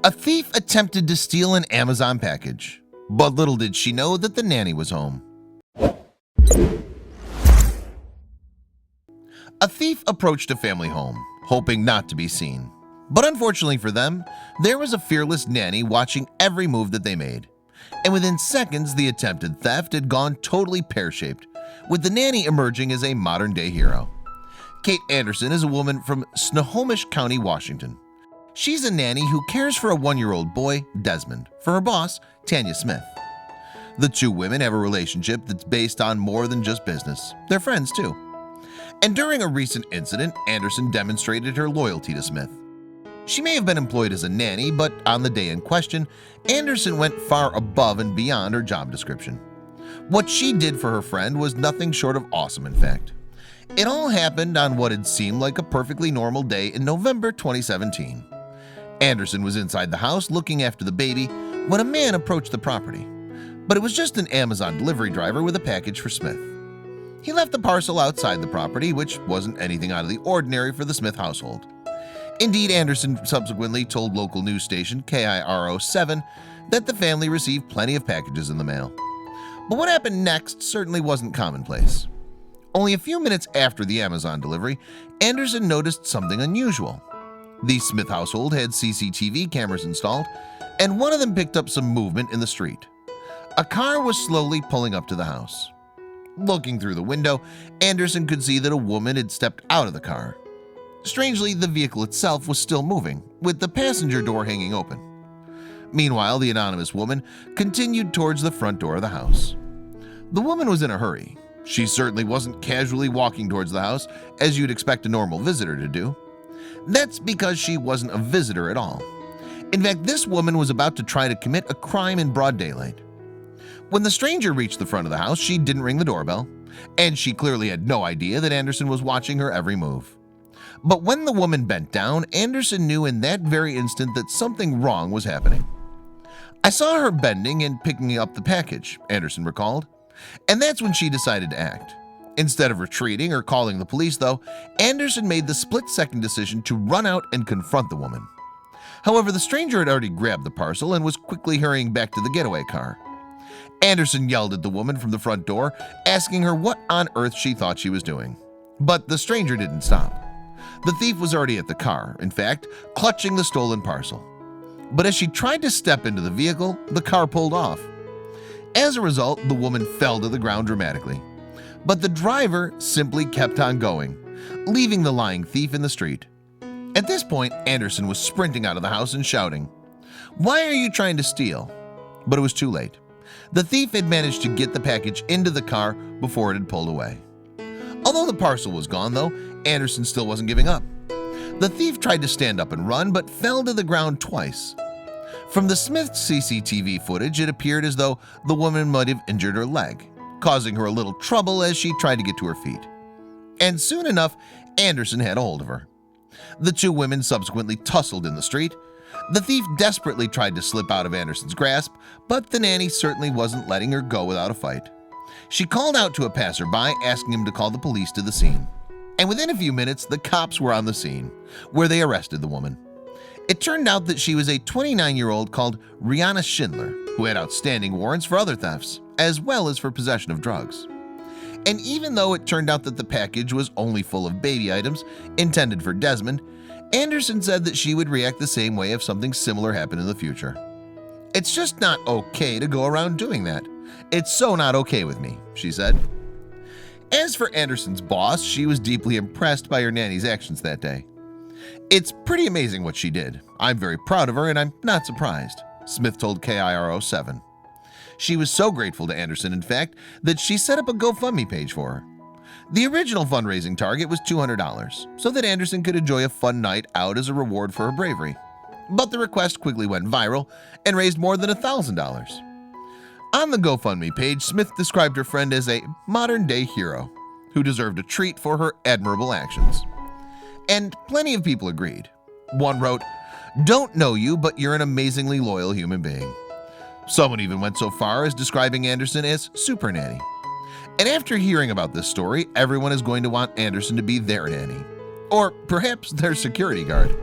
A thief attempted to steal an Amazon package, but little did she know that the nanny was home. A thief approached a family home, hoping not to be seen. But unfortunately for them, there was a fearless nanny watching every move that they made. And within seconds, the attempted theft had gone totally pear-shaped, with the nanny emerging as a modern-day hero. Kate Anderson is a woman from Snohomish County, Washington. She's a nanny who cares for a 1-year-old boy, Desmond, for her boss, Tanya Smith. The two women have a relationship that's based on more than just business. They're friends too. And during a recent incident, Anderson demonstrated her loyalty to Smith. She may have been employed as a nanny, but on the day in question, Anderson went far above and beyond her job description. What she did for her friend was nothing short of awesome, in fact. It all happened on what had seemed like a perfectly normal day in November 2017. Anderson was inside the house looking after the baby when a man approached the property. But it was just an Amazon delivery driver with a package for Smith. He left the parcel outside the property, which wasn't anything out of the ordinary for the Smith household. Indeed, Anderson subsequently told local news station KIRO7 that the family received plenty of packages in the mail. But what happened next certainly wasn't commonplace. Only a few minutes after the Amazon delivery, Anderson noticed something unusual. The Smith household had CCTV cameras installed, and one of them picked up some movement in the street. A car was slowly pulling up to the house. Looking through the window, Anderson could see that a woman had stepped out of the car. Strangely, the vehicle itself was still moving, with the passenger door hanging open. Meanwhile, the anonymous woman continued towards the front door of the house. The woman was in a hurry. She certainly wasn't casually walking towards the house as you'd expect a normal visitor to do. That's because she wasn't a visitor at all. In fact, this woman was about to try to commit a crime in broad daylight. When the stranger reached the front of the house, she didn't ring the doorbell, and she clearly had no idea that Anderson was watching her every move. But when the woman bent down, Anderson knew in that very instant that something wrong was happening. "I saw her bending and picking up the package," Anderson recalled, and that's when she decided to act. Instead of retreating or calling the police, though, Anderson made the split-second decision to run out and confront the woman. However, the stranger had already grabbed the parcel and was quickly hurrying back to the getaway car. Anderson yelled at the woman from the front door, asking her what on earth she thought she was doing. But the stranger didn't stop. The thief was already at the car, in fact, clutching the stolen parcel. But as she tried to step into the vehicle, the car pulled off. As a result, the woman fell to the ground dramatically. But the driver simply kept on going, leaving the lying thief in the street. At this point, Anderson was sprinting out of the house and shouting, "Why are you trying to steal?" But it was too late. The thief had managed to get the package into the car before it had pulled away. Although the parcel was gone, though, Anderson still wasn't giving up. The thief tried to stand up and run, but fell to the ground twice. From the Smith CCTV footage, it appeared as though the woman might have injured her leg, causing her a little trouble as she tried to get to her feet. And soon enough, Anderson had a hold of her. The two women subsequently tussled in the street. The thief desperately tried to slip out of Anderson's grasp, but the nanny certainly wasn't letting her go without a fight. She called out to a passerby, asking him to call the police to the scene. And within a few minutes, the cops were on the scene, where they arrested the woman. It turned out that she was a 29-year-old called Rihanna Schindler, who had outstanding warrants for other thefts, as well as for possession of drugs. And even though it turned out that the package was only full of baby items intended for Desmond, Anderson said that she would react the same way if something similar happened in the future. "It's just not okay to go around doing that. It's so not okay with me," she said. As for Anderson's boss, she was deeply impressed by her nanny's actions that day. "It's pretty amazing what she did. I'm very proud of her and I'm not surprised," Smith told KIRO7. She was so grateful to Anderson, in fact, that she set up a GoFundMe page for her. The original fundraising target was $200, so that Anderson could enjoy a fun night out as a reward for her bravery. But the request quickly went viral and raised more than $1,000. On the GoFundMe page, Smith described her friend as a modern-day hero who deserved a treat for her admirable actions. And plenty of people agreed. One wrote, "Don't know you, but you're an amazingly loyal human being." Someone even went so far as describing Anderson as Super Nanny. And after hearing about this story, everyone is going to want Anderson to be their nanny. Or perhaps their security guard.